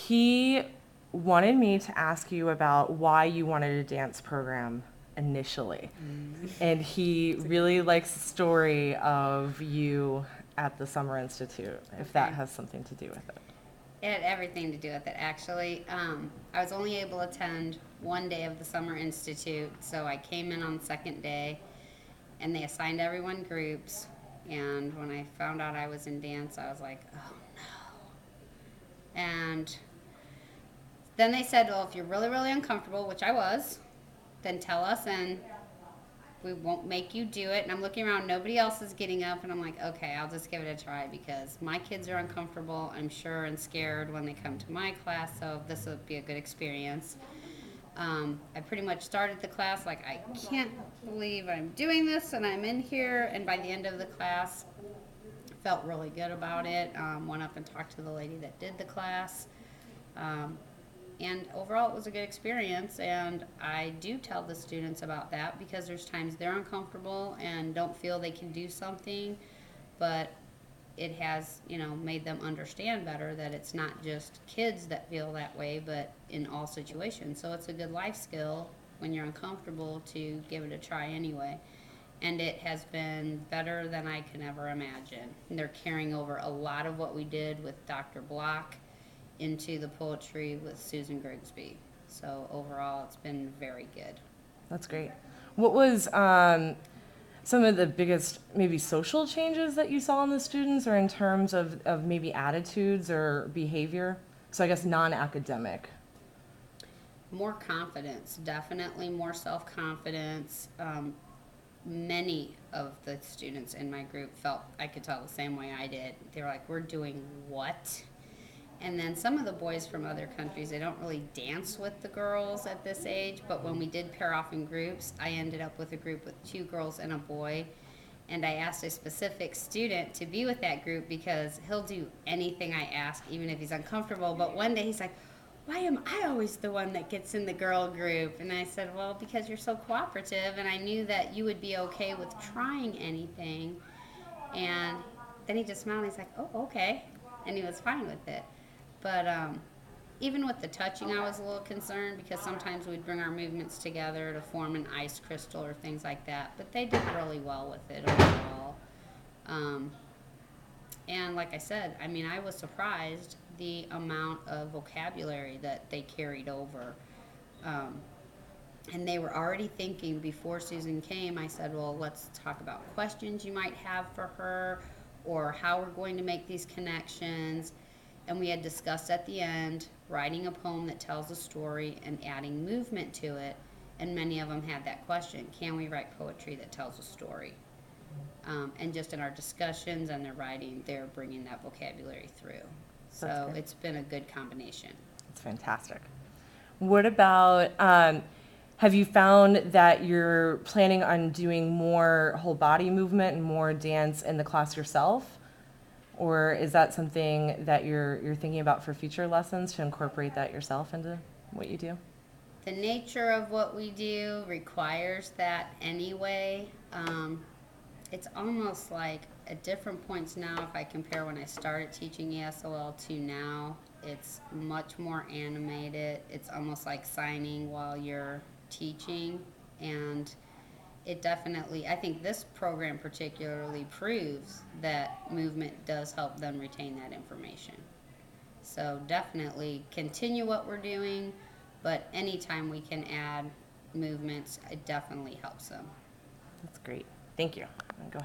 He wanted me to ask you about why you wanted a dance program initially. And he really likes the story of you at the Summer Institute, if that Okay. has something to do with it. It had everything to do with it, actually. I was only able to attend one day of the Summer Institute, so I came in on the second day, and they assigned everyone groups. And when I found out I was in dance, I was like, oh no. And then they said, well, if you're really, really uncomfortable, which I was, then tell us and we won't make you do it. And I'm looking around, nobody else is getting up, and I'm like, okay, I'll just give it a try because my kids are uncomfortable, I'm sure, and scared when they come to my class, so this will be a good experience. I pretty much started the class like, I can't believe I'm doing this and I'm in here. And by the end of the class, felt really good about it. Went up and talked to the lady that did the class. Um, and overall, it was a good experience. And I do tell the students about that because there's times they're uncomfortable and don't feel they can do something, but it has, made them understand better that it's not just kids that feel that way, but in all situations. So it's a good life skill when you're uncomfortable to give it a try anyway. And it has been better than I can ever imagine. And they're carrying over a lot of what we did with Dr. Block into the poetry with Susan Grigsby. So overall, it's been very good. That's great. What was some of the biggest maybe social changes that you saw in the students or in terms of maybe attitudes or behavior? So I guess non-academic. More confidence, definitely more self confidence. Many of the students in my group felt, I could tell the same way I did. They were like, we're doing what? And then some of the boys from other countries, they don't really dance with the girls at this age, but when we did pair off in groups, I ended up with a group with 2 girls and a boy. And I asked a specific student to be with that group because he'll do anything I ask, even if he's uncomfortable. But one day he's like, why am I always the one that gets in the girl group? And I said, well, because you're so cooperative, and I knew that you would be okay with trying anything. And then he just smiled and he's like, oh, okay. And he was fine with it. But even with the touching, I was a little concerned because sometimes we'd bring our movements together to form an ice crystal or things like that. But they did really well with it overall. Um, and like I said, I mean, I was surprised the amount of vocabulary that they carried over. Um, and they were already thinking before Susan came. I said, well, let's talk about questions you might have for her or how we're going to make these connections. And we had discussed at the end writing a poem that tells a story and adding movement to it. And many of them had that question, can we write poetry that tells a story? And just in our discussions and their writing, they're bringing that vocabulary through. That's So good. it's been a good combination. It's fantastic. What about, have you found that you're planning on doing more whole body movement and more dance in the class yourself? Or is that something that you're thinking about for future lessons to incorporate that yourself into what you do? The nature of what we do requires that anyway. It's almost like at different points now, if I compare when I started teaching ESOL to now, it's much more animated. It's almost like signing while you're teaching. And it definitely, I think this program particularly proves that movement does help them retain that information. So definitely continue what we're doing, but anytime we can add movements, it definitely helps them. That's great. Thank you. Go ahead.